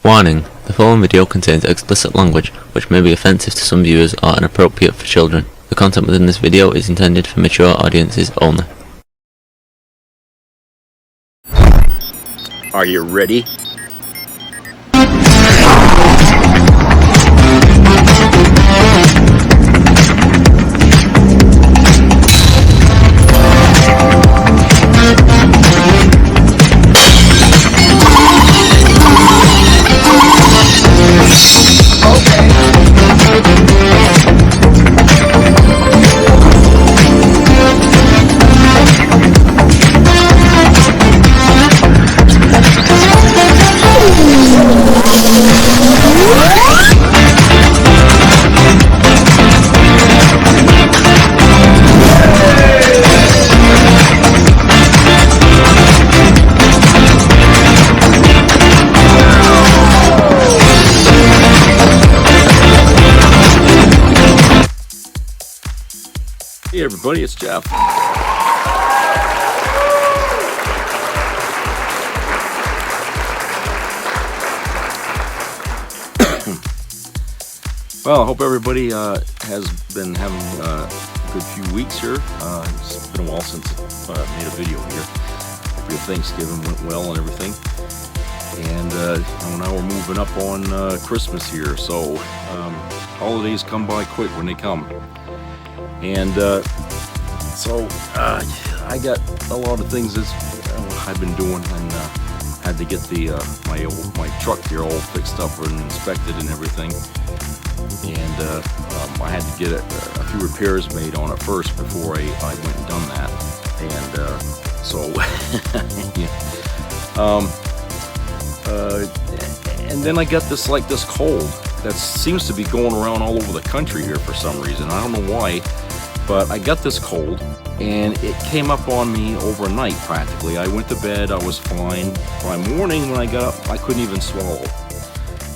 Warning: the following video contains explicit language, which may be offensive to some viewers or inappropriate for children. The content within this video is intended for mature audiences only. Are you ready? Hey everybody, it's Jeff. Well, I hope everybody has been having a good few weeks here. It's been a while since I made a video here. Hope your Thanksgiving went well and everything. And now we're moving up on Christmas here, so holidays come by quick when they come. And so I got a lot of things that I've been doing, and had to get the my truck here all fixed up and inspected and everything. And I had to get a few repairs made on it first before I went and done that. And so and then I got this cold that seems to be going around all over the country here for some reason. I don't know why. But I got this cold, and it came up on me overnight practically. I went to bed, I was fine. By morning when I got up, I couldn't even swallow.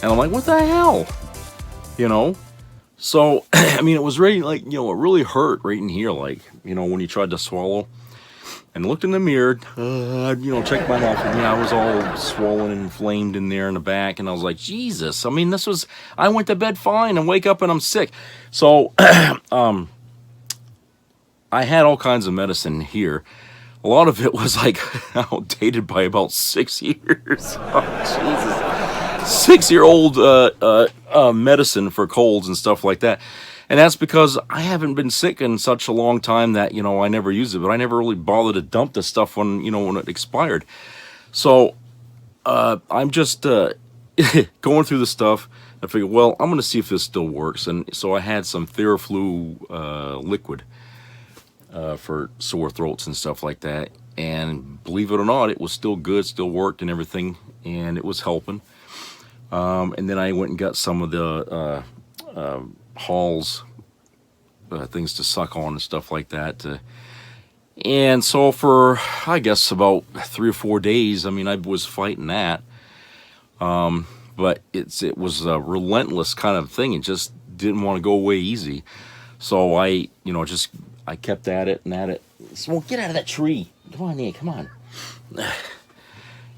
And I'm like, what the hell? You know? So, I mean, it was really it really hurt right in here, when you tried to swallow. And looked in the mirror, checked my mouth, and I was all swollen and inflamed in there in the back. And I was like, Jesus, I mean, I went to bed fine and wake up and I'm sick. So, I had all kinds of medicine here. A lot of it was outdated by about 6 years. Oh, Jesus. 6-year-old medicine for colds and stuff like that. And that's because I haven't been sick in such a long time that, I never used it. But I never really bothered to dump the stuff when it expired. So I'm just going through the stuff. I figured, well, I'm going to see if this still works. And so I had some Theraflu liquid. For sore throats and stuff like that, and believe it or not, it was still good, still worked and everything, and it was helping. And then I went and got some of the Hall's things to suck on and stuff like that. And so for, I guess, about 3 or 4 days, I mean, I was fighting that. But it was a relentless kind of thing. It just didn't want to go away easy. So I kept at it and at it. So, well, get out of that tree. Come on, Nick, come on.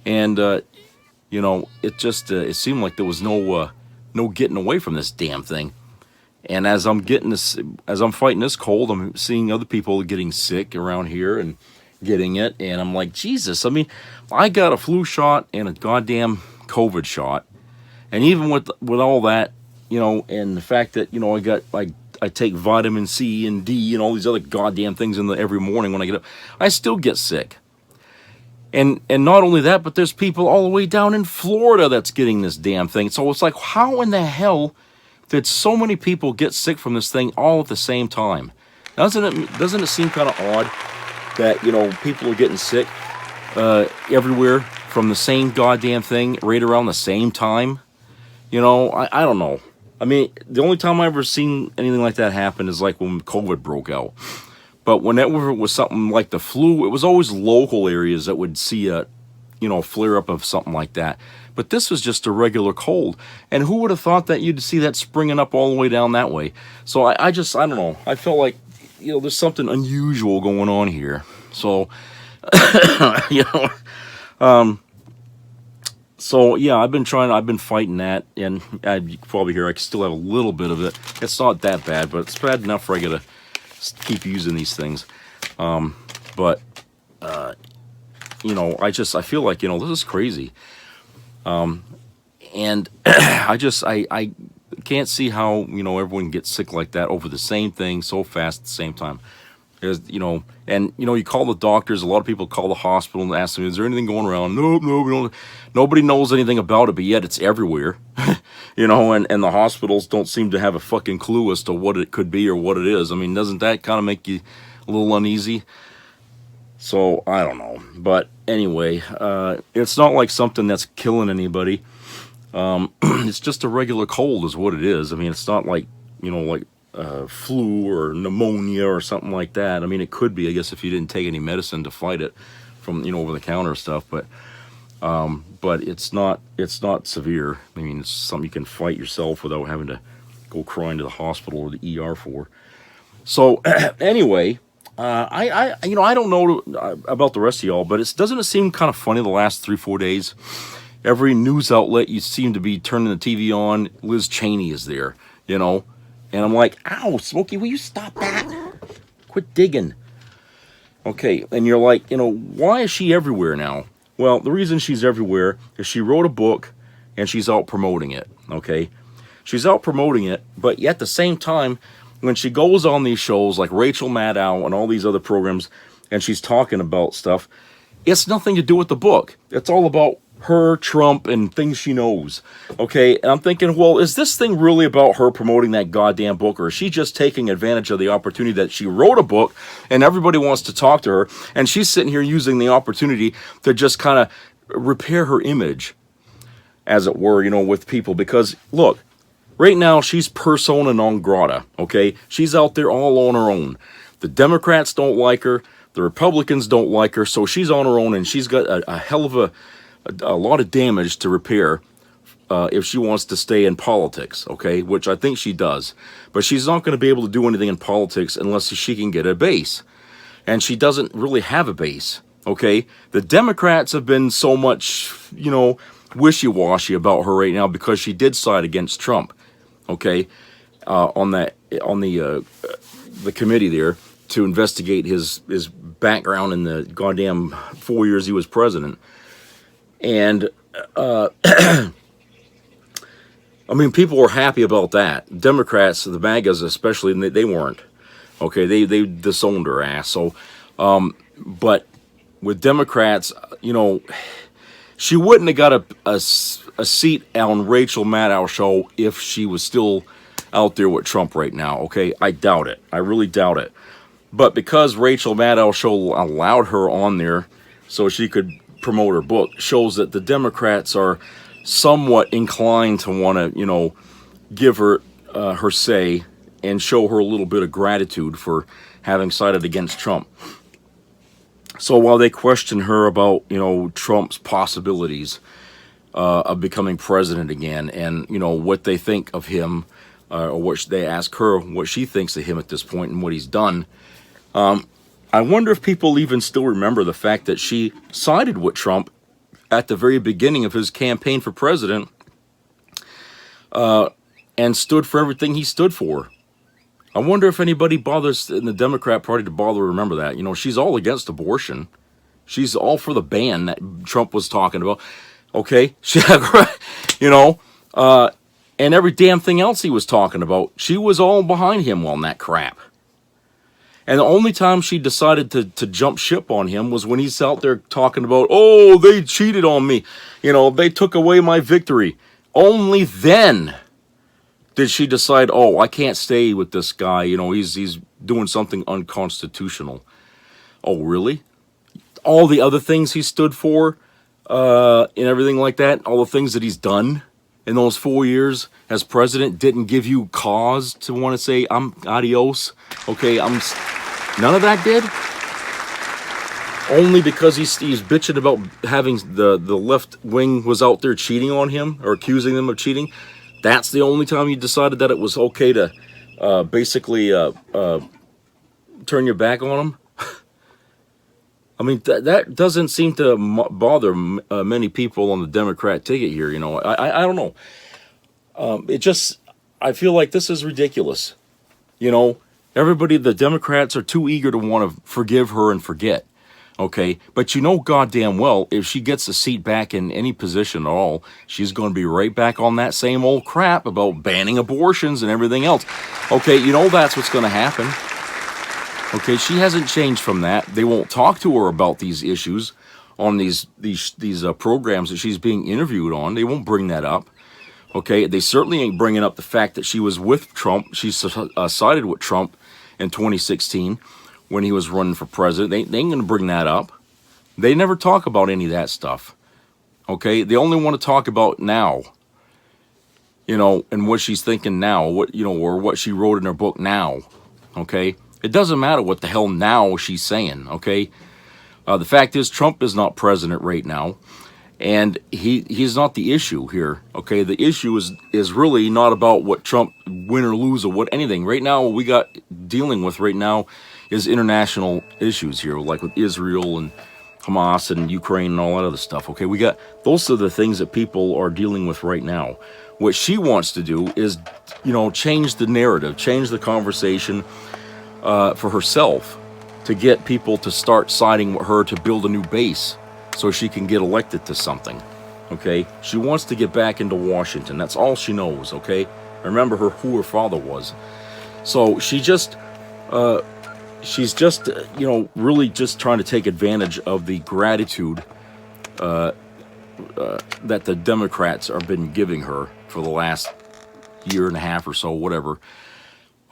And, it just, it seemed like there was no getting away from this damn thing. And as I'm fighting this cold, I'm seeing other people getting sick around here and getting it. And I'm like, Jesus, I mean, I got a flu shot and a goddamn COVID shot. And even with all that, and the fact that, I take vitamin C and D and all these other goddamn things every morning when I get up, I still get sick. And not only that, but there's people all the way down in Florida that's getting this damn thing. So it's like, how in the hell did so many people get sick from this thing all at the same time? Doesn't it seem kind of odd that, people are getting sick everywhere from the same goddamn thing right around the same time? I don't know. I mean, the only time I ever seen anything like that happen is like when COVID broke out. But whenever it was something like the flu, it was always local areas that would see a, flare up of something like that. But this was just a regular cold. And who would have thought that you'd see that springing up all the way down that way? So I don't know. I felt like, there's something unusual going on here. So, So yeah, I've been fighting that, and you can probably hear I still have a little bit of it. It's not that bad, but it's bad enough for I gotta keep using these things. But I feel like this is crazy, and I can't see how everyone gets sick like that over the same thing so fast at the same time. You call the doctors. A lot of people call the hospital and ask them, "Is there anything going around?" No, we don't. Nobody knows anything about it, but yet it's everywhere. And the hospitals don't seem to have a fucking clue as to what it could be or what it is. I mean, doesn't that kind of make you a little uneasy? So I don't know, but anyway, it's not like something that's killing anybody. It's just a regular cold, is what it is. I mean, it's not like flu or pneumonia or something like that. I mean, it could be, I guess, if you didn't take any medicine to fight it from over the counter stuff, but it's not severe. I mean, it's something you can fight yourself without having to go crying to the hospital or the ER for. So anyway, I don't know about the rest of y'all, but doesn't it seem kind of funny the last 3-4 days? Every news outlet you seem to be turning the TV on, Liz Cheney is there, and I'm like, ow, Smokey, will you stop that? Quit digging. Okay, and you're like, why is she everywhere now? Well, the reason she's everywhere is she wrote a book and she's out promoting it, okay? She's out promoting it, but at the same time, when she goes on these shows like Rachel Maddow and all these other programs and she's talking about stuff, it's nothing to do with the book. It's all about her, Trump, and things she knows. Okay, and I'm thinking, well, is this thing really about her promoting that goddamn book, or is she just taking advantage of the opportunity that she wrote a book and everybody wants to talk to her, and she's sitting here using the opportunity to just kind of repair her image, as it were, with people? Because, look, right now she's persona non grata, okay? She's out there all on her own. The Democrats don't like her, the Republicans don't like her, so she's on her own, and she's got a hell of a lot of damage to repair if she wants to stay in politics, okay? Which I think she does. But she's not going to be able to do anything in politics unless she can get a base. And she doesn't really have a base, okay? The Democrats have been so much, wishy-washy about her right now because she did side against Trump, okay? On the committee there to investigate his background in the goddamn 4 years he was president. And, I mean, people were happy about that. Democrats, the MAGAs especially, they weren't. Okay, they disowned her ass. So, but with Democrats, she wouldn't have got a seat on Rachel Maddow's show if she was still out there with Trump right now, okay? I doubt it. I really doubt it. But because Rachel Maddow's show allowed her on there so she could promote her book, shows that the Democrats are somewhat inclined to want to, give her her say and show her a little bit of gratitude for having sided against Trump. So while they question her about, Trump's possibilities of becoming president again, and, what they think of him, or what they ask her what she thinks of him at this point and what he's done, I wonder if people even still remember the fact that she sided with Trump at the very beginning of his campaign for president and stood for everything he stood for. I wonder if anybody bothers in the Democrat Party to bother to remember that. She's all against abortion. She's all for the ban that Trump was talking about. Okay? And every damn thing else he was talking about, she was all behind him on that crap. And the only time she decided to jump ship on him was when he's out there talking about, oh, they cheated on me. They took away my victory. Only then did she decide, oh, I can't stay with this guy. He's doing something unconstitutional. Oh, really? All the other things he stood for and everything like that, all the things that he's done in those 4 years as president didn't give you cause to want to say, I'm adios. Okay, none of that did. Only because he's bitching about having the left wing was out there cheating on him or accusing them of cheating. That's the only time you decided that it was okay to basically turn your back on him. I mean, that doesn't seem to bother many people on the Democrat ticket here. You know, I don't know. It just, I feel like this is ridiculous. You know, everybody, the Democrats are too eager to want to forgive her and forget. Okay, but you know goddamn well, if she gets a seat back in any position at all, she's going to be right back on that same old crap about banning abortions and everything else. Okay, you know that's what's going to happen. Okay, she hasn't changed from that. They won't talk to her about these issues on these programs that she's being interviewed on. They won't bring that up. Okay, they certainly ain't bringing up the fact that she was with Trump. She sided with Trump in 2016 when he was running for president. They ain't going to bring that up. They never talk about any of that stuff. Okay, they only want to talk about now. You know, and what she's thinking now, what, you know, or what she wrote in her book now. Okay, it doesn't matter what the hell now she's saying. Okay, the fact is Trump is not president right now. And he's not the issue here, okay? The issue is really not about what Trump win or lose or what anything. Right now, what we got dealing with right now is international issues here, like with Israel and Hamas and Ukraine and all that other stuff, okay? We got, those are the things that people are dealing with right now. What she wants to do is, you know, change the narrative, change the conversation for herself to get people to start siding with her to build a new base, so she can get elected to something, okay? She wants to get back into Washington. That's all she knows, okay? Remember who her father was. So she's just, you know, really just trying to take advantage of the gratitude that the Democrats have been giving her for the last year and a half or so, whatever.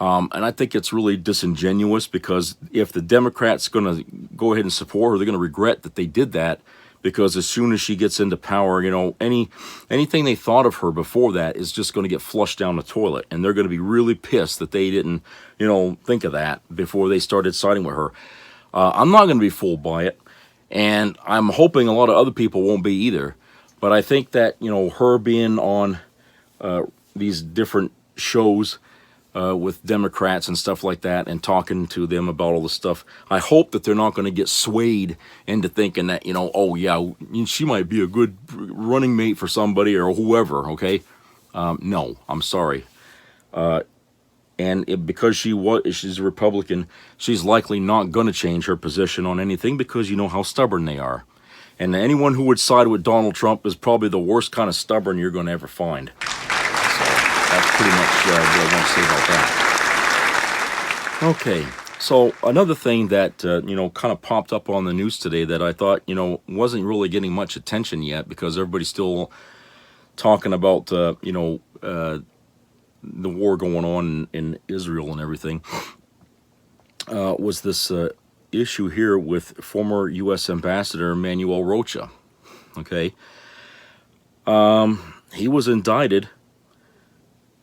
And I think it's really disingenuous, because if the Democrats going to go ahead and support her, they're going to regret that they did that, because as soon as she gets into power, you know, anything they thought of her before that is just going to get flushed down the toilet, and they're going to be really pissed that they didn't, you know, think of that before they started siding with her. I'm not going to be fooled by it, and I'm hoping a lot of other people won't be either. But I think that, you know, her being on these different shows with Democrats and stuff like that, and talking to them about all this stuff, I hope that they're not going to get swayed into thinking that, you know, oh yeah, she might be a good running mate for somebody or whoever, okay? No, I'm sorry. Because she's a Republican, she's likely not going to change her position on anything, because you know how stubborn they are. And anyone who would side with Donald Trump is probably the worst kind of stubborn you're going to ever find. That's pretty much what I want to say about that. Okay, so another thing that, you know, kind of popped up on the news today that I thought, you know, wasn't really getting much attention yet, because everybody's still talking about, you know, the war going on in Israel and everything, was this issue here with former U.S. Ambassador Manuel Rocha, okay? He was indicted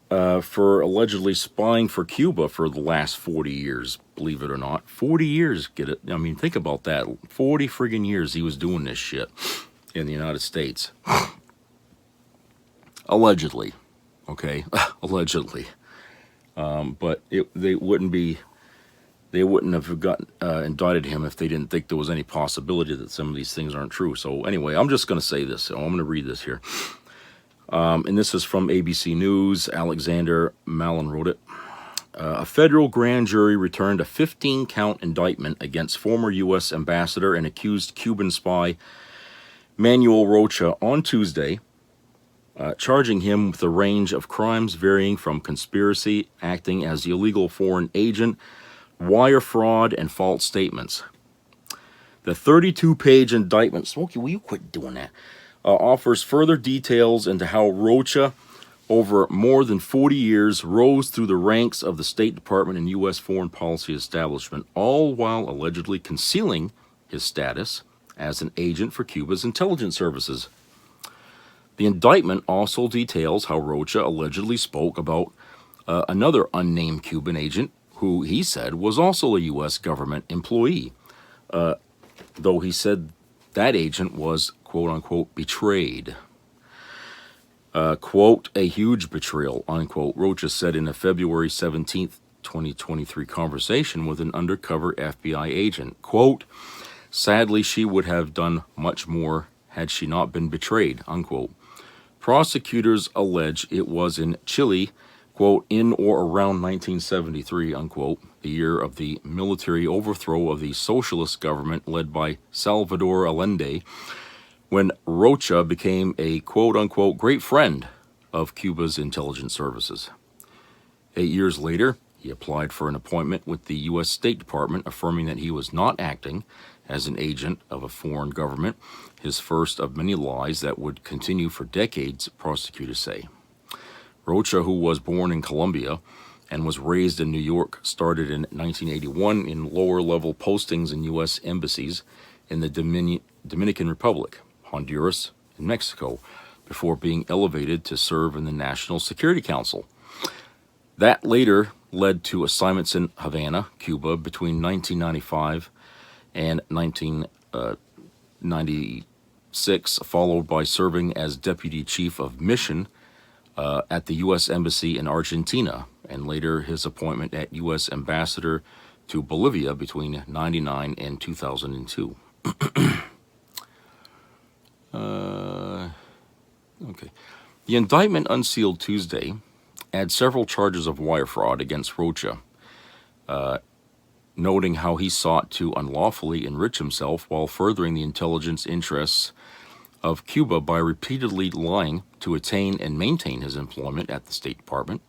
for allegedly spying for Cuba for the last 40 years, believe it or not. 40 years, get it? I mean, think about that. 40 friggin' years he was doing this shit in the United States. Allegedly, okay? Allegedly. But they wouldn't have gotten indicted him if they didn't think there was any possibility that some of these things aren't true. So anyway, I'm just going to say this. So I'm going to read this here. And this is from ABC News. Alexander Malin wrote it. A federal grand jury returned a 15-count indictment against former U.S. ambassador and accused Cuban spy Manuel Rocha on Tuesday, charging him with a range of crimes varying from conspiracy, acting as the illegal foreign agent, wire fraud, and false statements. The 32-page indictment, Smokey, will you quit doing that? Offers further details into how Rocha, over more than 40 years, rose through the ranks of the State Department and U.S. foreign policy establishment, all while allegedly concealing his status as an agent for Cuba's intelligence services. The indictment also details how Rocha allegedly spoke about another unnamed Cuban agent who he said was also a U.S. government employee, though he said that agent was, quote-unquote, betrayed. Quote, a huge betrayal, unquote, Rocha said in a February 17th, 2023 conversation with an undercover FBI agent. Quote, Sadly, she would have done much more had she not been betrayed, unquote. Prosecutors allege it was in Chile, quote, in or around 1973, unquote, the year of the military overthrow of the socialist government led by Salvador Allende, when Rocha became a quote unquote great friend of Cuba's intelligence services. 8 years later, he applied for an appointment with the U.S. State Department, affirming that he was not acting as an agent of a foreign government, his first of many lies that would continue for decades, prosecutors say. Rocha, who was born in Colombia and was raised in New York, started in 1981 in lower-level postings in U.S. embassies in the Dominican Republic, Honduras, and Mexico, before being elevated to serve in the National Security Council. That later led to assignments in Havana, Cuba, between 1995 and 1996, followed by serving as Deputy Chief of Mission at the U.S. Embassy in Argentina, and later his appointment at U.S. Ambassador to Bolivia between 1999 and 2002. Okay. The indictment unsealed Tuesday adds several charges of wire fraud against Rocha, noting how he sought to unlawfully enrich himself while furthering the intelligence interests of Cuba by repeatedly lying to attain and maintain his employment at the State Department,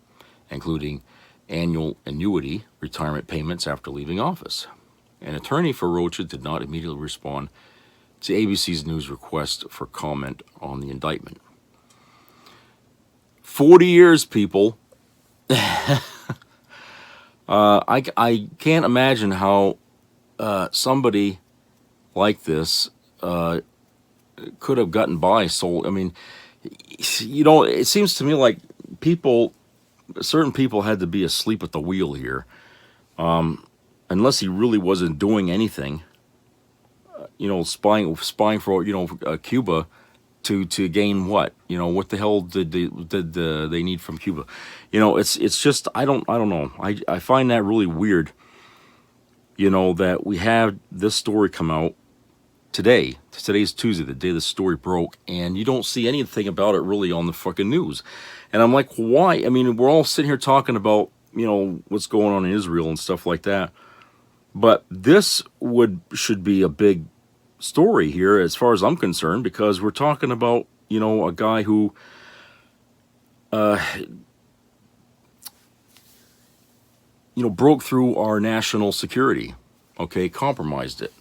including annual annuity retirement payments after leaving office. An attorney for Rocha did not immediately respond to ABC's news request for comment on the indictment. 40 years, people. I can't imagine how somebody like this could have gotten by so. I mean, you know, it seems to me like certain people had to be asleep at the wheel here, unless he really wasn't doing anything. You know, spying for Cuba to gain what? You know, what the hell did they need from Cuba? You know, it's just I don't know. I find that really weird. You know, that we have this story come out today. Today's Tuesday, the day the story broke, and you don't see anything about it really on the fucking news. And I'm like, why? I mean, we're all sitting here talking about, you know, what's going on in Israel and stuff like that. But this should be a big story here as far as I'm concerned, because we're talking about, you know, a guy who you know, broke through our national security, okay, compromised it.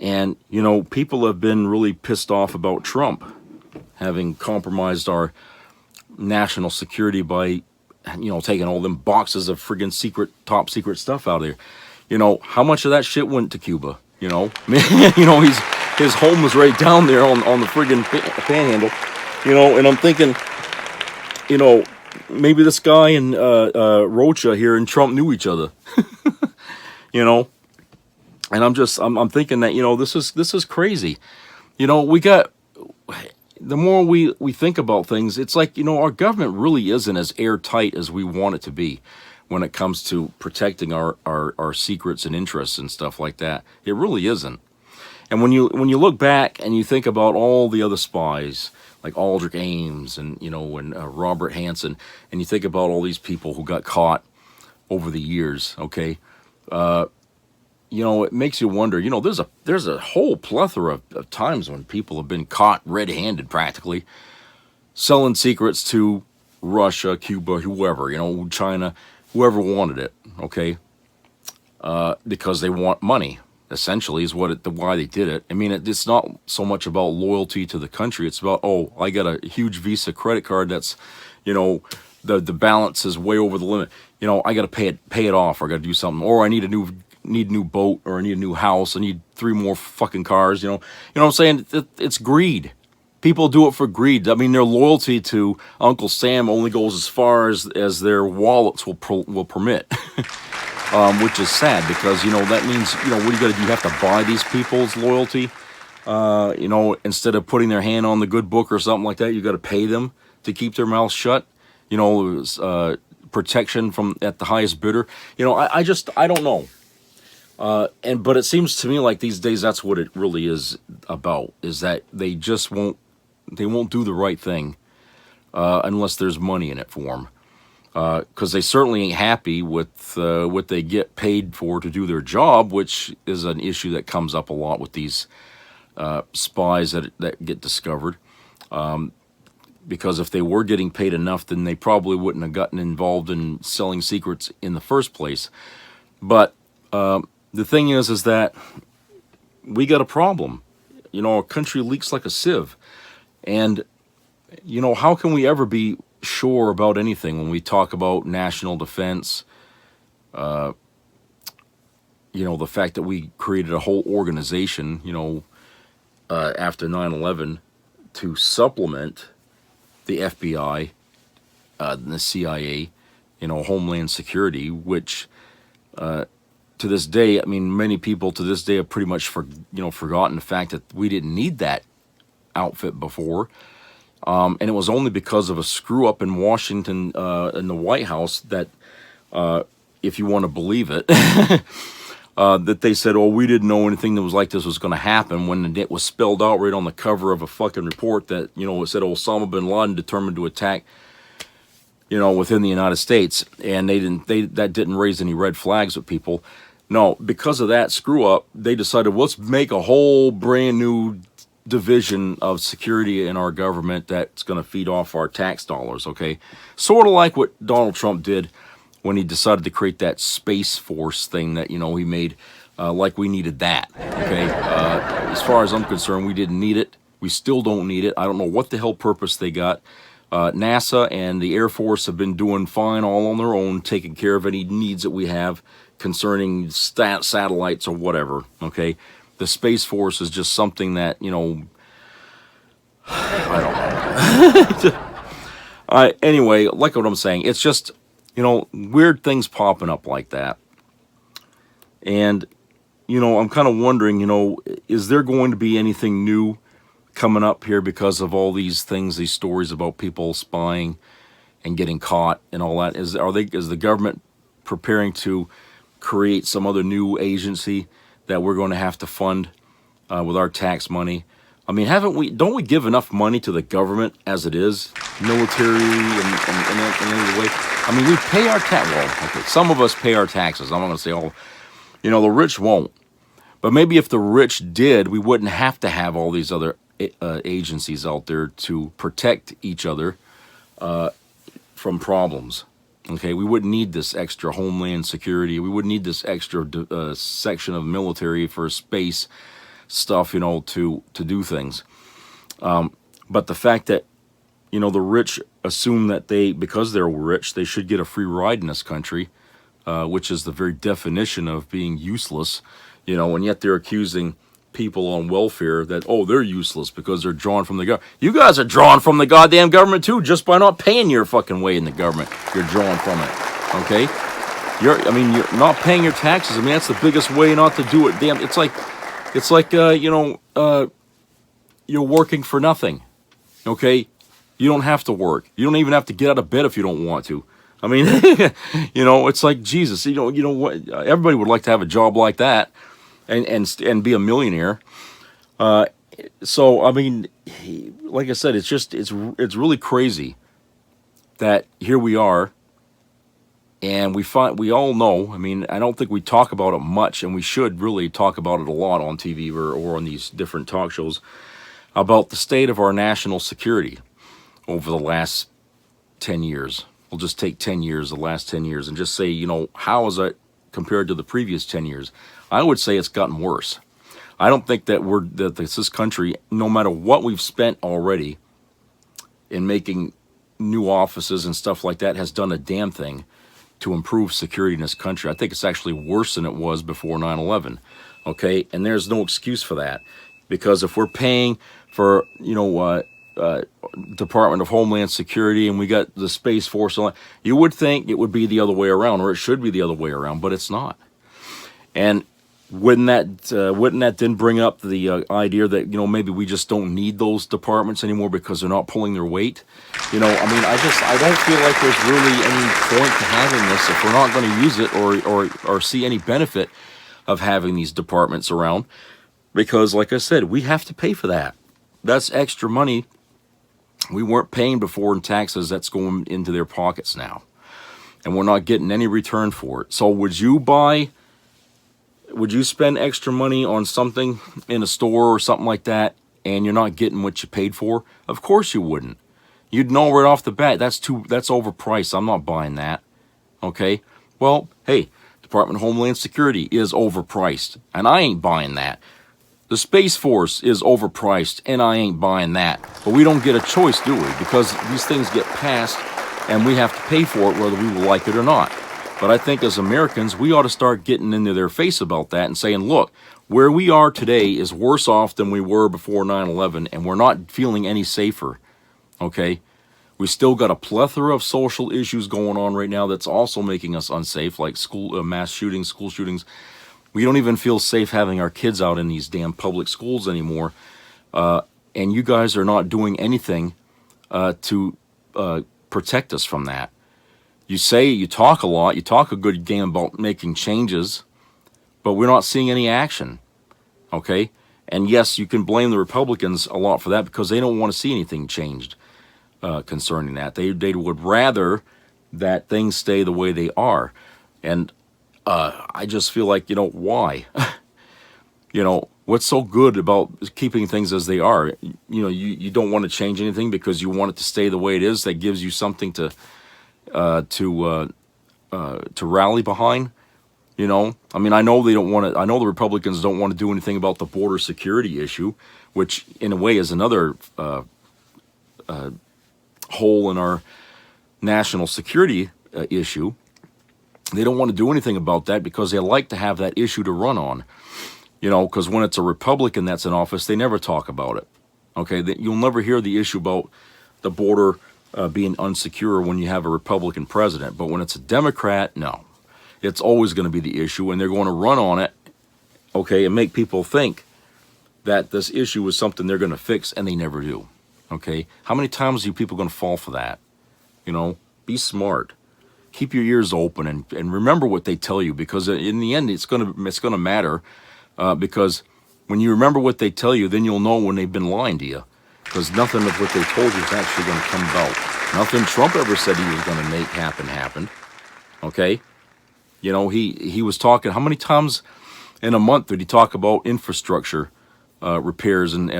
And, you know, people have been really pissed off about Trump having compromised our national security by, you know, taking all them boxes of friggin' top secret stuff out of there. You know, how much of that shit went to Cuba? You know, you know, his home was right down there on the friggin' panhandle. You know, and I'm thinking, you know, maybe this guy and Rocha here and Trump knew each other. You know, and I'm thinking that, you know, this is crazy. You know, the more we think about things, it's like, you know, our government really isn't as airtight as we want it to be when it comes to protecting our secrets and interests and stuff like that. It really isn't. And when you look back and you think about all the other spies, like Aldrich Ames and, you know, and Robert Hansen, and you think about all these people who got caught over the years, okay, you know, it makes you wonder, you know, there's a whole plethora of times when people have been caught red-handed practically, selling secrets to Russia, Cuba, whoever, you know, China, whoever wanted it, okay, because they want money, essentially, is why they did it. I mean, it's not so much about loyalty to the country. It's about, oh, I got a huge Visa credit card that's, you know, the balance is way over the limit. You know, I got to pay it off, or I got to do something, or I need a new boat, or I need a new house. I need 3 more fucking cars. You know what I'm saying? It's greed. People do it for greed. I mean, their loyalty to Uncle Sam only goes as far as their wallets will permit. Which is sad, because, you know, that means, you know, what do you got to do? You have to buy these people's loyalty. You know, instead of putting their hand on the good book or something like that, you got to pay them to keep their mouths shut. You know, protection from at the highest bidder. You know, I don't know. But it seems to me like these days that's what it really is about, is that they just won't do the right thing unless there's money in it for them. Because they certainly ain't happy with what they get paid for to do their job, which is an issue that comes up a lot with these spies that get discovered. Because if they were getting paid enough, then they probably wouldn't have gotten involved in selling secrets in the first place. But the thing is that we got a problem. Our country leaks like a sieve. And, how can we ever be sure about anything when we talk about national defense? The fact that we created a whole organization, after 9/11 to supplement the FBI, the CIA, Homeland Security, which to this day, many people to this day have pretty much forgotten the fact that we didn't need that outfit before. And it was only because of a screw up in Washington, in the White House, that, if you want to believe it, that they said, "Oh, we didn't know anything that was like this was going to happen," when it was spelled out right on the cover of a fucking report that, it said Osama bin Laden determined to attack, within the United States. And that didn't raise any red flags with people. No, because of that screw up, they decided, let's make a whole brand new division of security in our government that's going to feed off our tax dollars, okay? Sort of like what Donald Trump did when he decided to create that Space Force thing that, he made, like we needed that, okay? As far as I'm concerned, we didn't need it. We still don't need it. I don't know what the hell purpose they got. NASA and the Air Force have been doing fine all on their own, taking care of any needs that we have concerning satellites or whatever, okay? The Space Force is just something that, I don't know. Anyway, like what I'm saying, it's just, weird things popping up like that. And, I'm kind of wondering, is there going to be anything new coming up here because of all these things, these stories about people spying and getting caught and all that? Is the government preparing to create some other new agency that we're going to have to fund with our tax money? Don't we give enough money to the government as it is, military and any way? We pay our tax. Well, okay, some of us pay our taxes. I'm not going to say all. The rich won't. But maybe if the rich did, we wouldn't have to have all these other agencies out there to protect each other from problems. Okay, we wouldn't need this extra Homeland Security. We wouldn't need this extra section of military for space stuff, to do things. But the fact that, the rich assume that because they're rich, they should get a free ride in this country, which is the very definition of being useless, and yet they're accusing people on welfare that, they're useless because they're drawn from the government. You guys are drawn from the goddamn government too, just by not paying your fucking way in the government. You're drawn from it, okay? You're not paying your taxes. That's the biggest way not to do it. Damn, it's like you're working for nothing, okay? You don't have to work. You don't even have to get out of bed if you don't want to. It's like, Jesus, what? Everybody would like to have a job like that. And be a millionaire. So like I said, it's really crazy that here we are, and we all know. I don't think we talk about it much, and we should really talk about it a lot on TV or on these different talk shows about the state of our national security over the last 10 years. We'll just take 10 years, the last 10 years, and just say, how is that compared to the previous 10 years? I would say it's gotten worse. I don't think that this country, no matter what we've spent already in making new offices and stuff like that, has done a damn thing to improve security in this country. I think it's actually worse than it was before 9/11. Okay, and there's no excuse for that, because if we're paying for Department of Homeland Security and we got the Space Force, you would think it would be the other way around, or it should be the other way around, but it's not. And wouldn't that then bring up the idea that maybe we just don't need those departments anymore because they're not pulling their weight? I don't feel like there's really any point to having this if we're not going to use it or see any benefit. of having these departments around, because like I said, we have to pay for that. That's extra money we weren't paying before in taxes. That's going into their pockets now, and we're not getting any return for it. So would you spend extra money on something in a store or something like that, and you're not getting what you paid for? Of course you wouldn't. You'd know right off the bat, that's overpriced. I'm not buying that. Okay? Well, hey, Department of Homeland Security is overpriced, and I ain't buying that. The Space Force is overpriced, and I ain't buying that. But we don't get a choice, do we? Because these things get passed, and we have to pay for it whether we will like it or not. But I think as Americans, we ought to start getting into their face about that and saying, look, where we are today is worse off than we were before 9/11, and we're not feeling any safer. Okay? We still got a plethora of social issues going on right now that's also making us unsafe, like mass shootings, school shootings. We don't even feel safe having our kids out in these damn public schools anymore. And you guys are not doing anything to protect us from that. You talk a lot, you talk a good game about making changes, but we're not seeing any action. Okay? And yes, you can blame the Republicans a lot for that because they don't want to see anything changed concerning that. They would rather that things stay the way they are. And I just feel like, why? What's so good about keeping things as they are? You don't want to change anything because you want it to stay the way it is. That gives you something to rally behind. I mean, I know they don't want to. I know the Republicans don't want to do anything about the border security issue, which in a way is another hole in our national security issue. They don't want to do anything about that because they like to have that issue to run on. Because when it's a Republican that's in office, they never talk about it. Okay, you'll never hear the issue about the border being unsecure when you have a Republican president. But when it's a Democrat, no. It's always going to be the issue, and they're going to run on it, okay, and make people think that this issue is something they're going to fix, and they never do. Okay, how many times are you people going to fall for that? Be smart. Keep your ears open and remember what they tell you, because in the end, it's gonna matter. Because when you remember what they tell you, then you'll know when they've been lying to you. Because nothing of what they told you is actually going to come about. Nothing Trump ever said he was going to make happened. Okay, he was talking. How many times in a month did he talk about infrastructure repairs and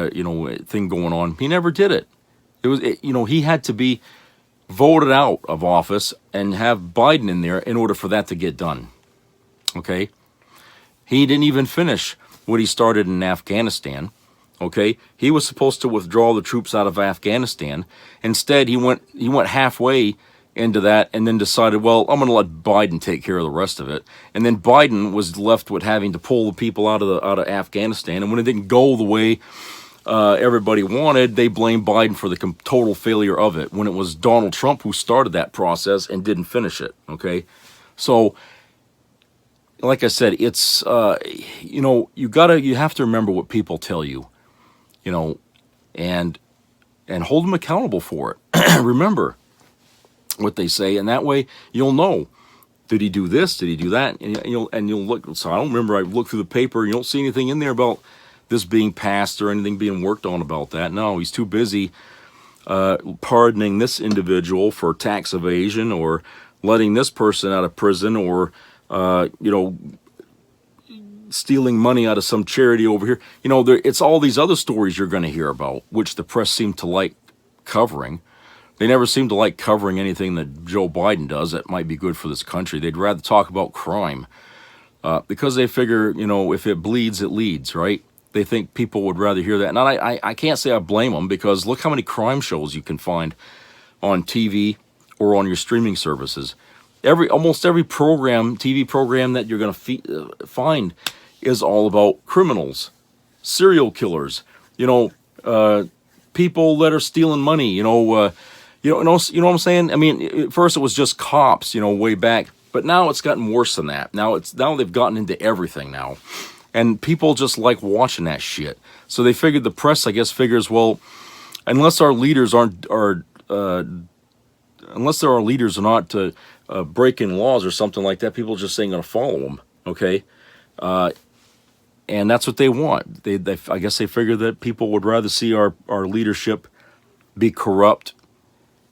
thing going on? He never did it. He had to be voted out of office and have Biden in there in order for that to get done. Okay? He didn't even finish what he started in Afghanistan. Okay? He was supposed to withdraw the troops out of Afghanistan. Instead, he went halfway into that and then decided, well, I'm going to let Biden take care of the rest of it. And then Biden was left with having to pull the people out of Afghanistan. And when it didn't go the way everybody wanted, they blamed Biden for the total failure of it, when it was Donald Trump who started that process and didn't finish it. Okay, so like I said, it's you have to remember what people tell you, and hold them accountable for it. Remember what they say, and that way you'll know. Did he do this? Did he do that? And you'll look. So I don't remember. I looked through the paper. You don't see anything in there about this being passed or anything being worked on about that. No, he's too busy pardoning this individual for tax evasion, or letting this person out of prison, or stealing money out of some charity over here. It's all these other stories you're going to hear about, which the press seem to like covering. They never seem to like covering anything that Joe Biden does that might be good for this country. They'd rather talk about crime because they figure, if it bleeds, it leads, right? They think people would rather hear that. And I can't say I blame them, because look how many crime shows you can find on TV or on your streaming services. Almost every TV program that you're going to find is all about criminals, serial killers, people that are stealing money, you know what I'm saying? I mean, at first it was just cops, way back, but now it's gotten worse than that. Now they've gotten into everything now. And people just like watching that shit. So they figured, the press, I guess, figures, well, unless our leaders are not breaking laws or something like that, people just ain't going to follow them. Okay, And that's what they want. I guess they figure that people would rather see our leadership be corrupt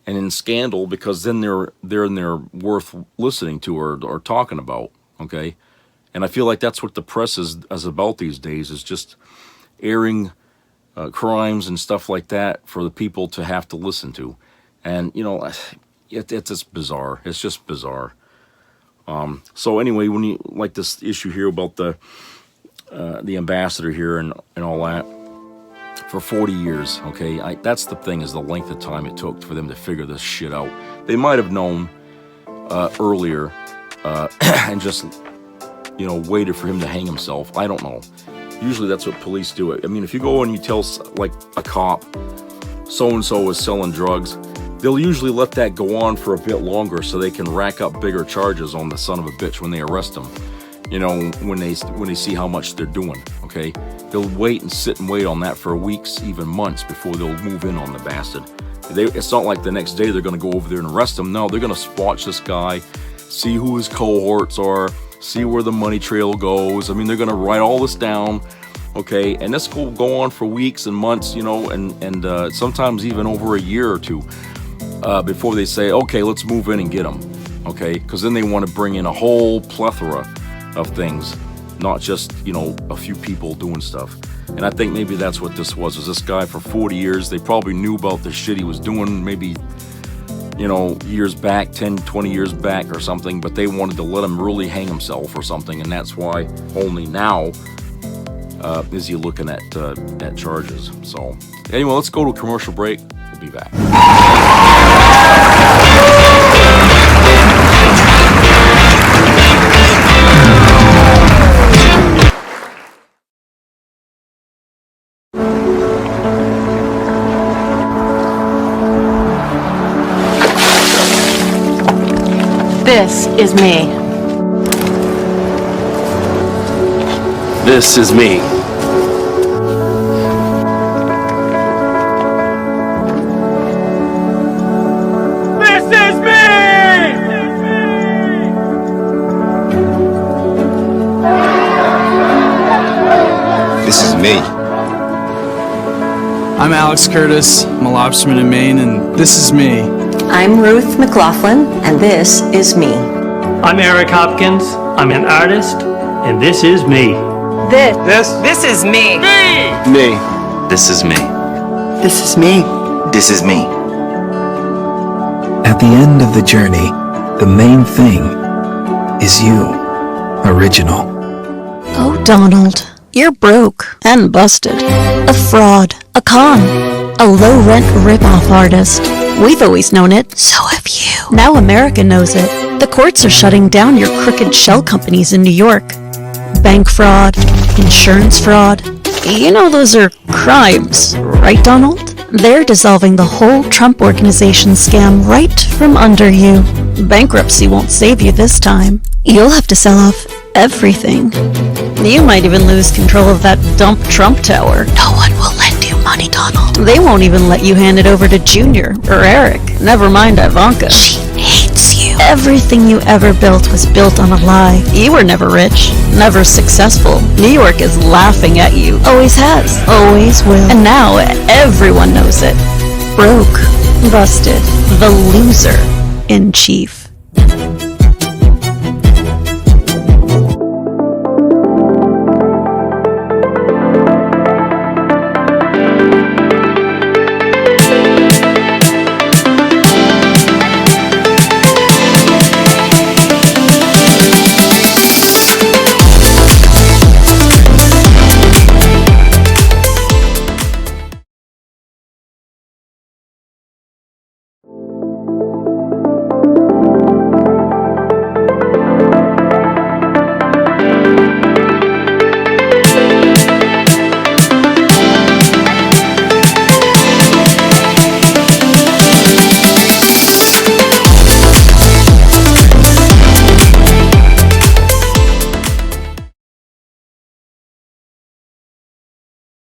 and in scandal, because then they're worth listening to or talking about. Okay, and I feel like that's what the press is about these days, is just airing crimes and stuff like that for the people to have to listen to. And it's just bizarre. It's just bizarre. So anyway, when you like this issue here about the ambassador here and all that, for 40 years, okay, that's the thing, is the length of time it took for them to figure this shit out. They might have known earlier and just waited for him to hang himself. I don't know. Usually that's what police do. I mean, if you go and you tell like a cop so-and-so is selling drugs, they'll usually let that go on for a bit longer so they can rack up bigger charges on the son of a bitch when they arrest him. When they see how much they're doing, okay? They'll wait and sit and wait on that for weeks, even months, before they'll move in on the bastard. It's not like the next day they're going to go over there and arrest him. No, they're going to watch this guy, see who his cohorts are, see where the money trail goes. I mean, they're going to write all this down, okay? And this will go on for weeks and months, and sometimes even over a year or two before they say, okay, let's move in and get him, okay? Because then they want to bring in a whole plethora of things, not just a few people doing stuff. And I think maybe that's what this was this guy for 40 years. They probably knew about the shit he was doing maybe years back, 10, 20 years back or something, but they wanted to let him really hang himself or something, and that's why only now is he looking at charges. So anyway, let's go to a commercial break. We'll be back. This is me. This is me. This is me! This is me. I'm Alex Curtis. I'm a lobsterman in Maine, and this is me. I'm Ruth McLaughlin, and this is me. I'm Eric Hopkins. I'm an artist, and this is me. This is me. Me. This is me. This is me. This is me. At the end of the journey, the main thing is you. Original. Oh, Donald, you're broke and busted. A fraud, a con, a low-rent rip-off artist. We've always known it. So have you. Now America knows it. The courts are shutting down your crooked shell companies in New York. Bank fraud, insurance fraud. You know those are crimes, right, Donald? They're dissolving the whole Trump Organization scam right from under you. Bankruptcy won't save you this time. You'll have to sell off everything. You might even lose control of that dump Trump tower. No one will lend you money, Donald. They won't even let you hand it over to Junior or Eric. Never mind Ivanka. She hates you. Everything you ever built was built on a lie. You were never rich, never successful. New York is laughing at you. Always has, always will. And now everyone knows it. Broke, busted, the loser in chief.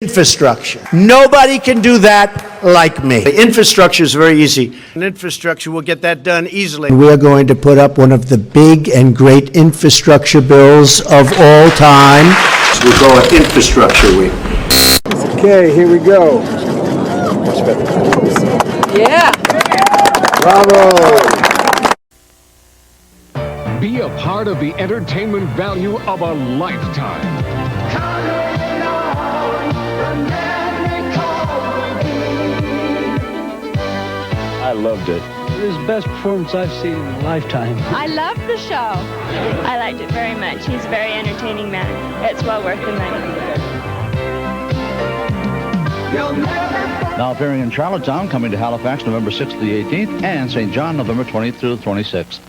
Infrastructure. Nobody can do that like me. The infrastructure is very easy. And infrastructure will get that done easily. We're going to put up one of the big and great infrastructure bills of all time. We'll call it Infrastructure Week. Okay, here we go. Yeah. Bravo. Be a part of the entertainment value of a lifetime. I loved it. It was the best performance I've seen in a lifetime. I loved the show. I liked it very much. He's a very entertaining man. It's well worth the money. Now appearing in Charlottetown, coming to Halifax November 6th to the 18th, and St. John November 20th through the 26th.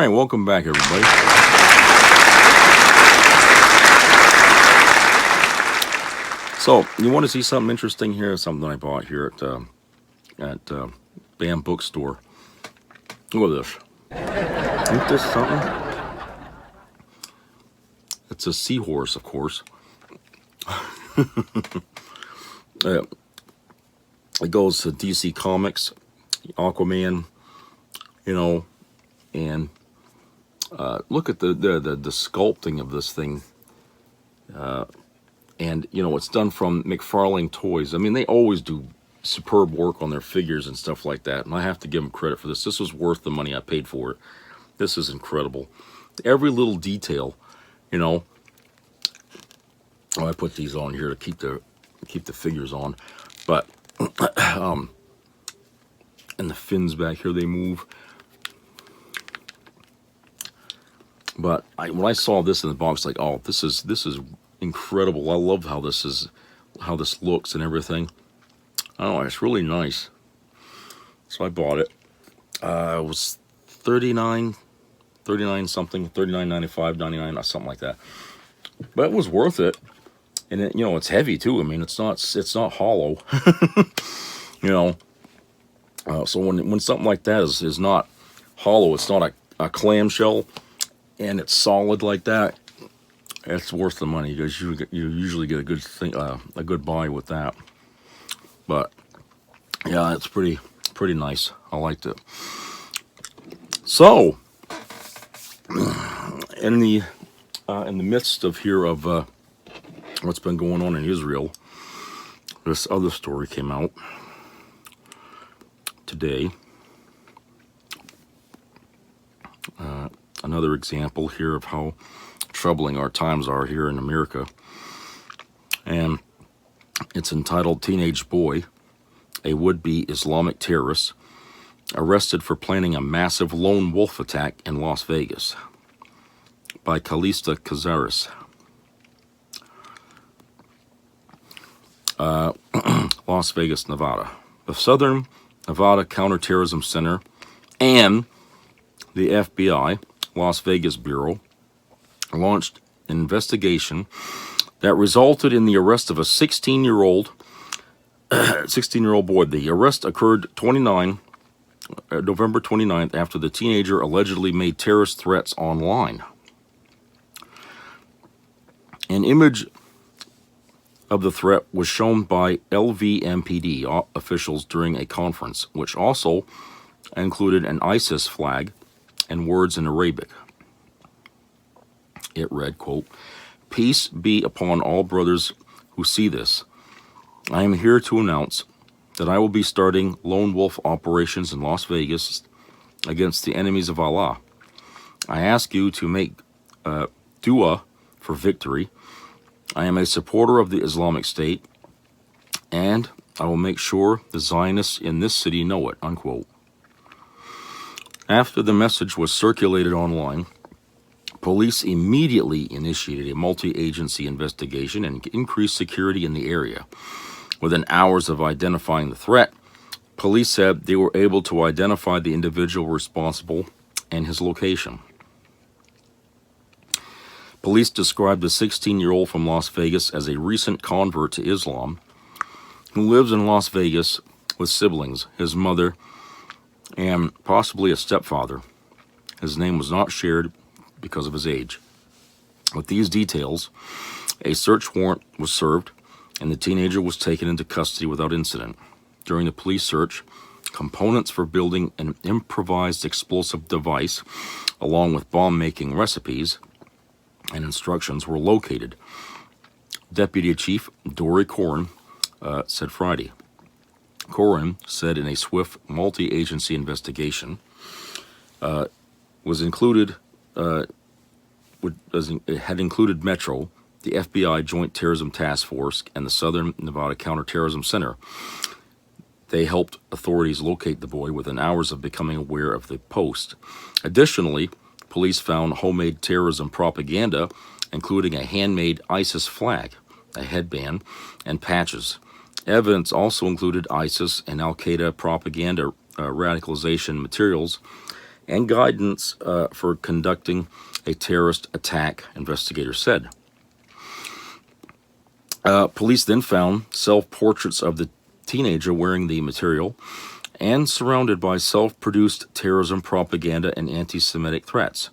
Welcome back, everybody. So, you want to see something interesting here? Something I bought here at BAM Bookstore. Look at this. Isn't this something? It's a seahorse, of course. It goes to DC Comics, Aquaman, you know, and look at the sculpting of this thing, and you know, it's done from McFarlane Toys. I mean, they always do superb work on their figures and stuff like that, and I have to give them credit for this. This was worth the money I paid for it. This is incredible. Every little detail, you know. Oh, I put these on here to keep the figures on, but and the fins back here, they move. But when I saw this in the box, like, oh, this is incredible. I love how this looks and everything. Oh, it's really nice. So I bought it. It was $39 something, $39.95, $99, something like that. But it was worth it. And it, you know, it's heavy too. I mean, it's not hollow. You know. So when something like that is not hollow, it's not a clamshell, and it's solid like that, it's worth the money, because you usually get a good thing, a good buy with that. But yeah, it's pretty nice. I liked it. So in the midst of what's been going on in Israel, this other story came out today. Another example here of how troubling our times are here in America. And it's entitled "Teenage Boy, a Would-Be Islamic Terrorist, Arrested for Planning a Massive Lone Wolf Attack in Las Vegas," by Calista Cazares. Las Vegas, Nevada. The Southern Nevada Counterterrorism Center and the FBI Las Vegas Bureau launched an investigation that resulted in the arrest of a 16-year-old boy. The arrest occurred November 29th after the teenager allegedly made terrorist threats online. An image of the threat was shown by LVMPD officials during a conference, which also included an ISIS flag and words in Arabic. It read, quote, "Peace be upon all brothers who see this. I am here to announce that I will be starting lone wolf operations in Las Vegas against the enemies of Allah. I ask you to make dua for victory. I am a supporter of the Islamic State, and I will make sure the Zionists in this city know it, unquote. After the message was circulated online, police immediately initiated a multi-agency investigation and increased security in the area. Within hours of identifying the threat, police said they were able to identify the individual responsible and his location. Police described the 16-year-old from Las Vegas as a recent convert to Islam who lives in Las Vegas with siblings, his mother, and possibly a stepfather. His name was not shared because of his age. With these details, a search warrant was served, and the teenager was taken into custody without incident. During the police search, components for building an improvised explosive device, along with bomb-making recipes and instructions, were located. Deputy Chief Dory Corrin said Friday. Corrin said in a swift multi-agency investigation it had included Metro, the FBI Joint Terrorism Task Force, and the Southern Nevada Counterterrorism Center. They helped authorities locate the boy within hours of becoming aware of the post. Additionally, police found homemade terrorism propaganda, including a handmade ISIS flag, a headband, and patches. Evidence also included ISIS and Al-Qaeda propaganda radicalization materials and guidance for conducting a terrorist attack, investigators said. Police then found self-portraits of the teenager wearing the material and surrounded by self-produced terrorism propaganda and anti-Semitic threats.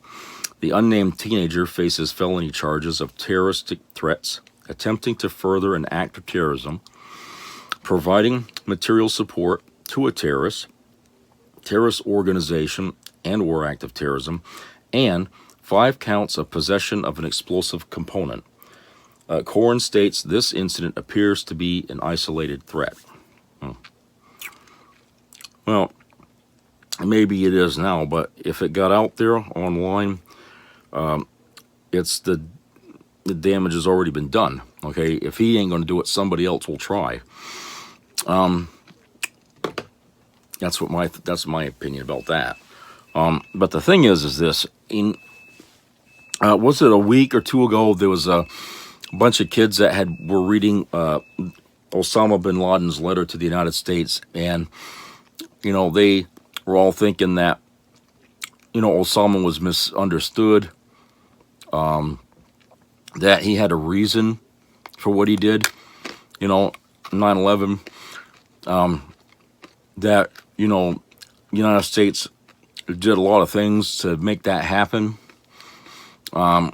The unnamed teenager faces felony charges of terroristic threats, attempting to further an act of terrorism, providing material support to a terrorist organization and or act of terrorism, and 5 counts of possession of an explosive component. Corrin states this incident appears to be an isolated threat. Well, maybe it is now, but if it got out there online, it's the damage has already been done. Okay, if he ain't going to do it, somebody else will try. That's my opinion about that. But the thing is this: was it a week or two ago? There was a bunch of kids that were reading Osama bin Laden's letter to the United States, and they were all thinking that Osama was misunderstood, that he had a reason for what he did, 9/11, that the United States did a lot of things to make that happen. I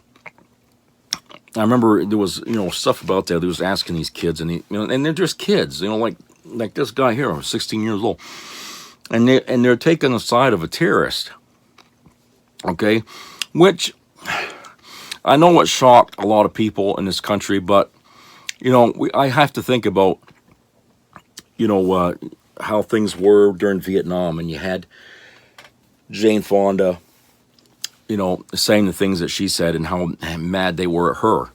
remember there was stuff about that. They was asking these kids, and and they're just kids, like this guy here, 16 years old, and they're taking the side of a terrorist. Okay, which I know it shocked a lot of people in this country, but I have to think about how things were during Vietnam, and you had Jane Fonda, saying the things that she said and how mad they were at her.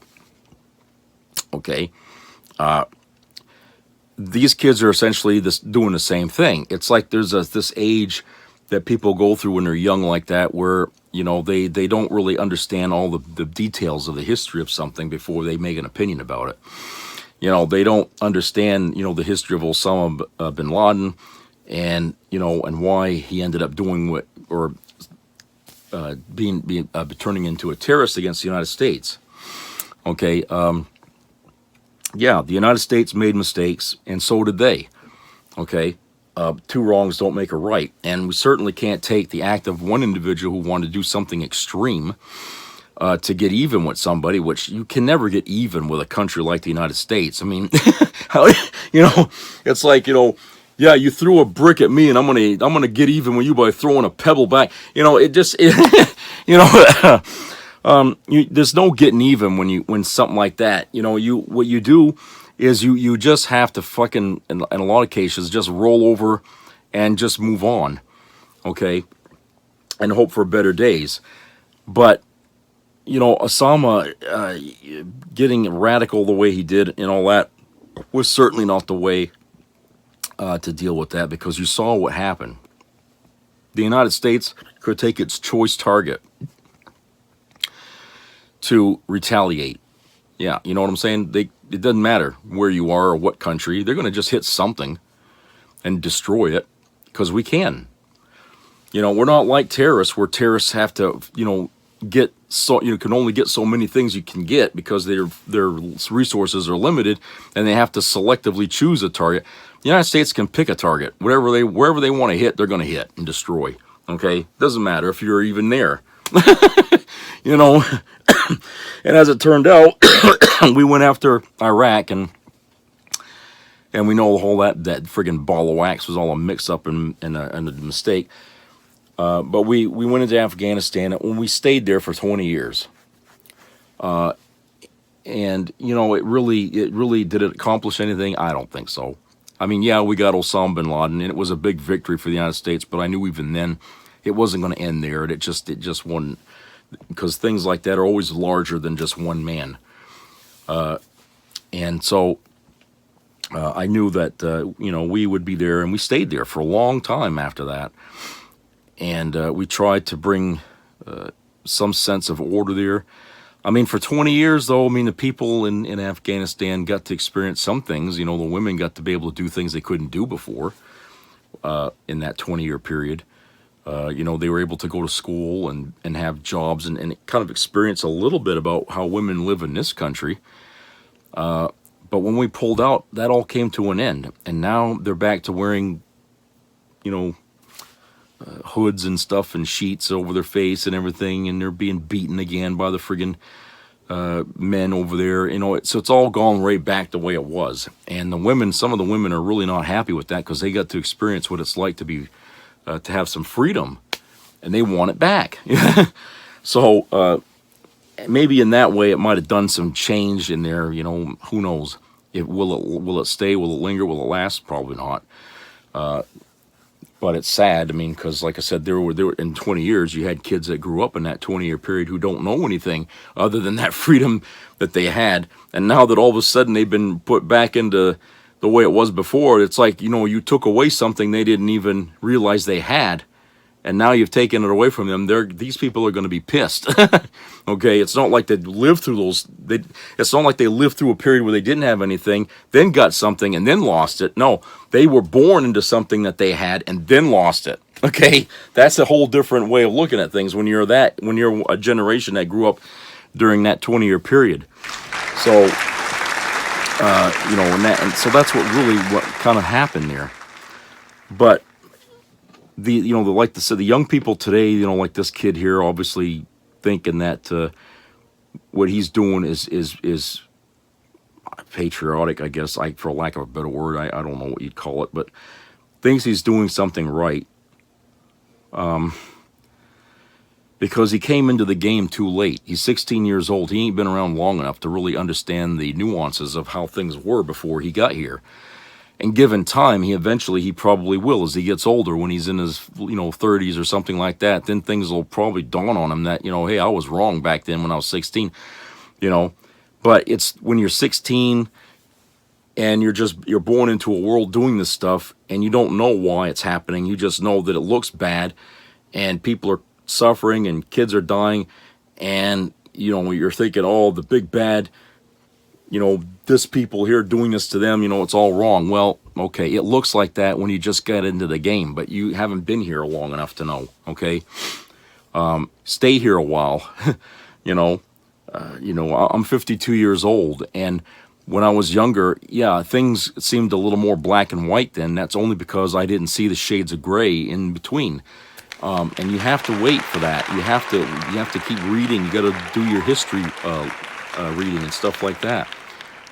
Okay. These kids are essentially doing the same thing. It's like there's this age that people go through when they're young like that, where, they don't really understand all the details of the history of something before they make an opinion about it. They don't understand, the history of Osama bin Laden and, and why he ended up doing what, or turning into a terrorist against the United States. Okay, yeah, the United States made mistakes, and so did they. Okay, 2 wrongs don't make a right, and we certainly can't take the act of one individual who wanted to do something extreme to get even with somebody, which you can never get even with a country like the United States. I mean, it's like, yeah, you threw a brick at me, and I'm gonna get even with you by throwing a pebble back. There's no getting even when something like that. What you do is you just have to fucking, in a lot of cases, just roll over and just move on, okay, and hope for better days. But Osama getting radical the way he did and all that was certainly not the way to deal with that, because you saw what happened. The United States could take its choice target to retaliate. Yeah, you know what I'm saying? It doesn't matter where you are or what country. They're going to just hit something and destroy it, because we can. You know, we're not like terrorists, where terrorists have to, you know, can only get so many things you can get, because their resources are limited, and they have to selectively choose a target. The United States can pick a target. Wherever they want to hit, they're going to hit and destroy. Okay? Doesn't matter if you're even there. You know? And as it turned out, we went after Iraq, and we know the whole that friggin' ball of wax was all a mix-up and a mistake. But we went into Afghanistan, and we stayed there for 20 years. And, you know, it really, did it accomplish anything? I don't think so. I mean, yeah, we got Osama bin Laden, and it was a big victory for the United States, but I knew even then it wasn't going to end there. It just wasn't, because things like that are always larger than just one man. And so I knew that, you know, we would be there, and we stayed there for a long time after that. And we tried to bring some sense of order there. I mean, for 20 years, though, I mean, the people in Afghanistan got to experience some things. You know, the women got to be able to do things they couldn't do before in that 20-year period. You know, they were able to go to school and have jobs and kind of experience a little bit about how women live in this country. But when we pulled out, that all came to an end. And now they're back to wearing, you know, hoods and stuff and sheets over their face and everything, and they're being beaten again by the friggin' men over there. You know, so it's all gone right back the way it was. And the women, some of the women are really not happy with that, because they got to experience what it's like to be to have some freedom, and they want it back. So maybe in that way it might have done some change in there. You know, who knows? Will it stay? Will it linger? Will it last? Probably not. But it's sad. I mean, because like I said, there were in 20 years, you had kids that grew up in that 20-year period who don't know anything other than that freedom that they had. And now that all of a sudden they've been put back into the way it was before, it's like, you know, you took away something they didn't even realize they had, and now you've taken it away from them. These people are going to be pissed. Okay, it's not like they lived through those. It's not like they lived through a period where they didn't have anything, then got something, and then lost it. No, they were born into something that they had and then lost it. Okay, that's a whole different way of looking at things when you're a generation that grew up during that 20-year period. So, you know, and so that's what kind of happened there. But the young people today, you know, like this kid here, obviously thinking that what he's doing is patriotic, I guess, for lack of a better word. I don't know what you'd call it, but thinks he's doing something right. Because he came into the game too late. He's 16 years old. He ain't been around long enough to really understand the nuances of how things were before he got here. And given time, he probably will as he gets older. When he's in his 30s or something like that, then things will probably dawn on him that, hey, I was wrong back then when I was 16, But it's when you're 16 and you're born into a world doing this stuff, and you don't know why it's happening. You just know that it looks bad, and people are suffering, and kids are dying, and you're thinking, oh, the big bad, this people here doing this to them, it's all wrong. Well, okay, it looks like that when you just get into the game, but you haven't been here long enough to know. Okay, stay here a while. I'm 52 years old, and when I was younger, yeah, things seemed a little more black and white then. That's only because I didn't see the shades of gray in between. And you have to wait for that. You have to keep reading. You got to do your history reading and stuff like that.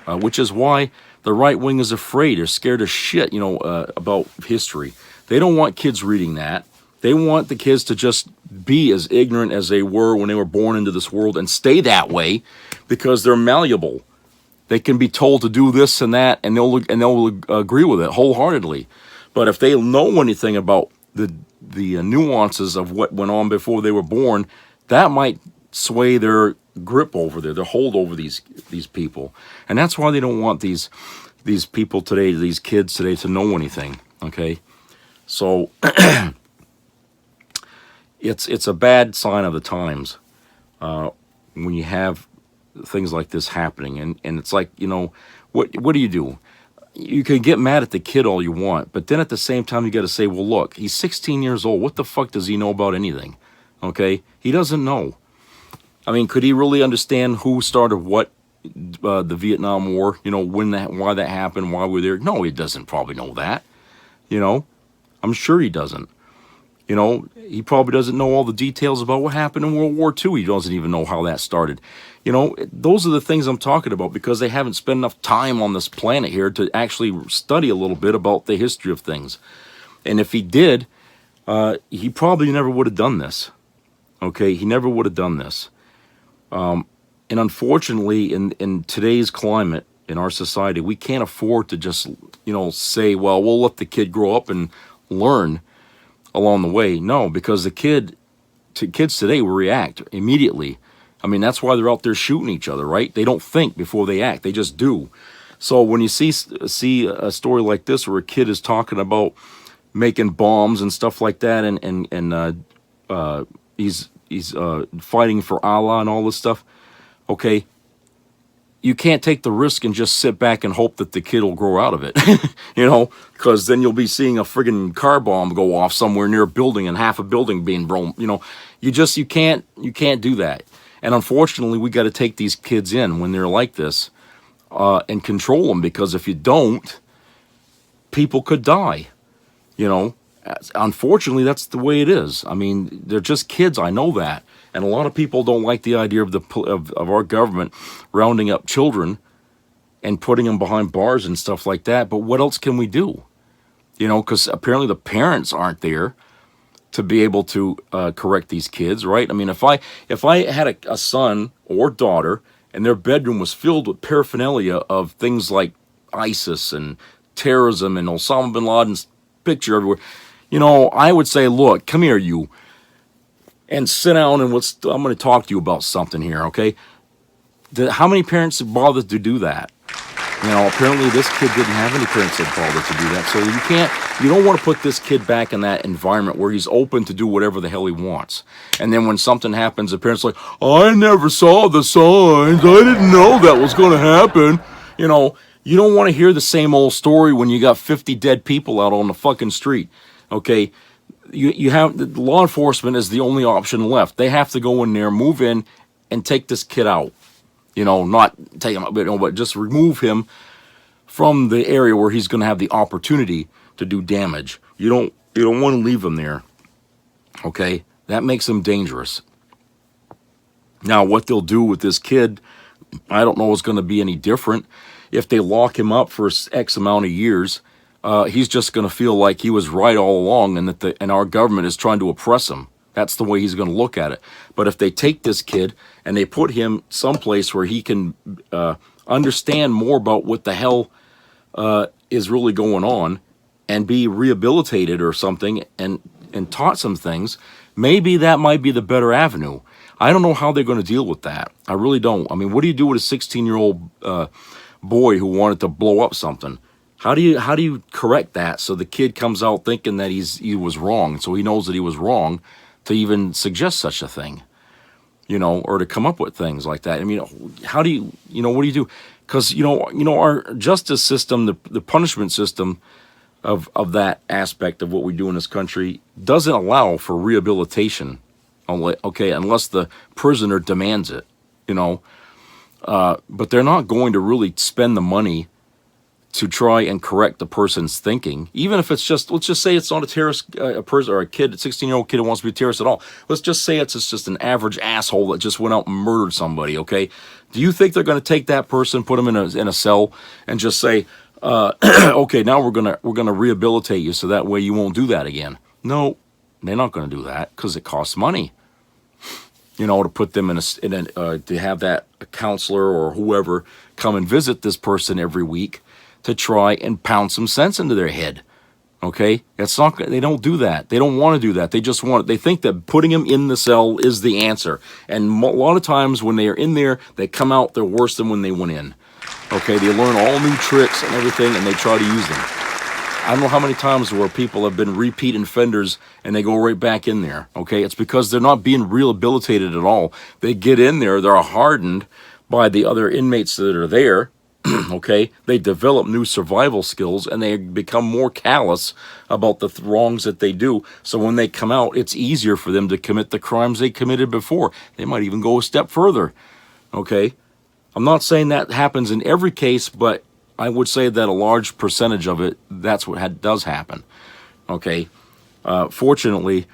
Which is why the right wing is afraid. They're scared as shit, about history. They don't want kids reading that. They want the kids to just be as ignorant as they were when they were born into this world and stay that way, because they're malleable. They can be told to do this and that, and they'll agree with it wholeheartedly. But if they know anything about the nuances of what went on before they were born, that might sway their grip over their hold over these people. And that's why they don't want these these people today, these kids today, to know anything. Okay, so it's a bad sign of the times when you have things like this happening, and it's like, you know, what do you do? You can get mad at the kid all you want, but then at the same time you got to say, well, look, he's 16 years old. What the fuck does he know about anything? Okay, he doesn't know. I mean, could he really understand who started what, the Vietnam War? You know, why that happened, why we're there? No, he doesn't probably know that. You know, I'm sure he doesn't. You know, he probably doesn't know all the details about what happened in World War II. He doesn't even know how that started. You know, those are the things I'm talking about, because they haven't spent enough time on this planet here to actually study a little bit about the history of things. And if he did, he probably never would have done this. Okay, he never would have done this. And unfortunately, in today's climate, in our society, we can't afford to just, you know, say, well, we'll let the kid grow up and learn along the way. No, because the kids today will react immediately. I mean, that's why they're out there shooting each other, right? They don't think before they act. They just do. So when you see a story like this where a kid is talking about making bombs and stuff like that, and he's fighting for Allah and all this stuff, okay, you can't take the risk and just sit back and hope that the kid will grow out of it, you know, because then you'll be seeing a friggin' car bomb go off somewhere near a building and half a building being blown. You know, you can't do that. And unfortunately, we got to take these kids in when they're like this and control them, because if you don't, people could die. You know, unfortunately, that's the way it is. I mean, they're just kids. I know that. And a lot of people don't like the idea of our government rounding up children and putting them behind bars and stuff like that. But what else can we do? You know, because apparently the parents aren't there to be able to correct these kids, right? I mean, if I had a son or daughter and their bedroom was filled with paraphernalia of things like ISIS and terrorism and Osama bin Laden's picture everywhere, you know, I would say, look, come here, you, and sit down, and I'm going to talk to you about something here, okay? How many parents bothered to do that? You know, apparently this kid didn't have any parents that bothered to do that. So you don't want to put this kid back in that environment where he's open to do whatever the hell he wants. And then when something happens, the parents are like, I never saw the signs. I didn't know that was going to happen. You know, you don't want to hear the same old story when you got 50 dead people out on the fucking street, okay? You have, the law enforcement is the only option left. They have to go in there, move in, and take this kid out. You know, not take him out, but just remove him from the area where he's going to have the opportunity to do damage. You don't want to leave him there. Okay, that makes him dangerous. Now, what they'll do with this kid, I don't know, is going to be any different. If they lock him up for X amount of years, he's just going to feel like he was right all along, and that our government is trying to oppress him. That's the way he's going to look at it. But if they take this kid and they put him someplace where he can understand more about what the hell is really going on, and be rehabilitated or something, and taught some things, maybe that might be the better avenue. I don't know how they're going to deal with that. I really don't. I mean, what do you do with a 16-year-old boy who wanted to blow up something? How do you correct that so the kid comes out thinking that he was wrong, so he knows that he was wrong to even suggest such a thing, you know, or to come up with things like that? I mean, how do you know, what do you do? Because, you know, our justice system, the punishment system of that aspect of what we do in this country doesn't allow for rehabilitation, okay, unless the prisoner demands it, you know. But they're not going to really spend the money to try and correct the person's thinking, even if it's just, let's just say it's not a terrorist, a person or a kid, a 16-year-old kid who wants to be a terrorist at all. Let's just say it's just an average asshole that just went out and murdered somebody, okay? Do you think they're going to take that person, put him in a cell, and just say, okay, now we're gonna rehabilitate you so that way you won't do that again? No, they're not going to do that, because it costs money, you know, to put them to have that a counselor or whoever come and visit this person every week to try and pound some sense into their head. Okay, it's not. They don't do that. They don't want to do that. They just want. They think that putting them in the cell is the answer. And a lot of times when they are in there, they come out, they're worse than when they went in. Okay, they learn all new tricks and everything, and they try to use them. I don't know how many times where people have been repeat offenders and they go right back in there. Okay, it's because they're not being rehabilitated at all. They get in there, they're hardened by the other inmates that are there. Okay, they develop new survival skills and they become more callous about the wrongs that they do. So when they come out, it's easier for them to commit the crimes they committed before. They might even go a step further. Okay, I'm not saying that happens in every case, but I would say that a large percentage of it, that's what does happen. Okay, fortunately,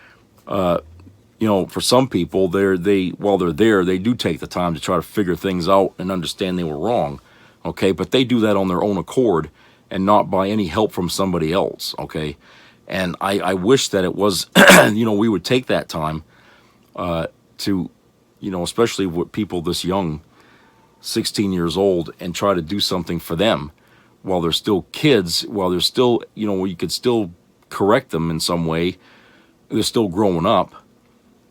you know, for some people, while they're there, they do take the time to try to figure things out and understand they were wrong. Okay, but they do that on their own accord and not by any help from somebody else. Okay, and I wish that it was, you know, we would take that time to, you know, especially with people this young, 16 years old, and try to do something for them while they're still kids, while they're still, you know, you could still correct them in some way. They're still growing up.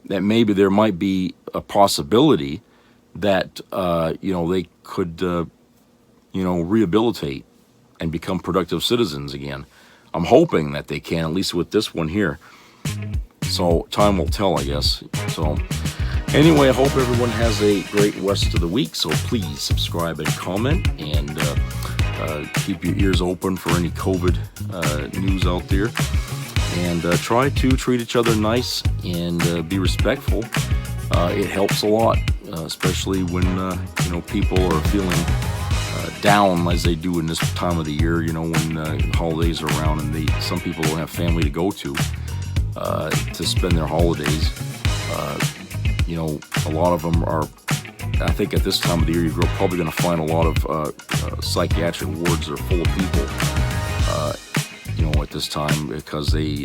That maybe there might be a possibility that, you know, they could, you know, rehabilitate and become productive citizens again. I'm hoping that they can, at least with this one here. So time will tell, I guess. So anyway, I hope everyone has a great rest of the week. So please subscribe and comment, and keep your ears open for any COVID news out there. And try to treat each other nice and be respectful. It helps a lot, especially when you know, people are feeling down as they do in this time of the year. You know, when holidays are around, and some people don't have family to go to spend their holidays. You know, a lot of them are. I think at this time of the year, you're probably going to find a lot of psychiatric wards that are full of people. You know, at this time, because they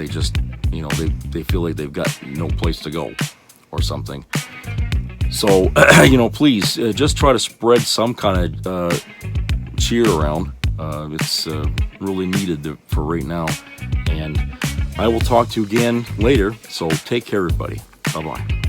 just, you know, they feel like they've got no place to go or something. So, you know, please just try to spread some kind of cheer around. It's really needed for right now. And I will talk to you again later. So take care, everybody. Bye-bye.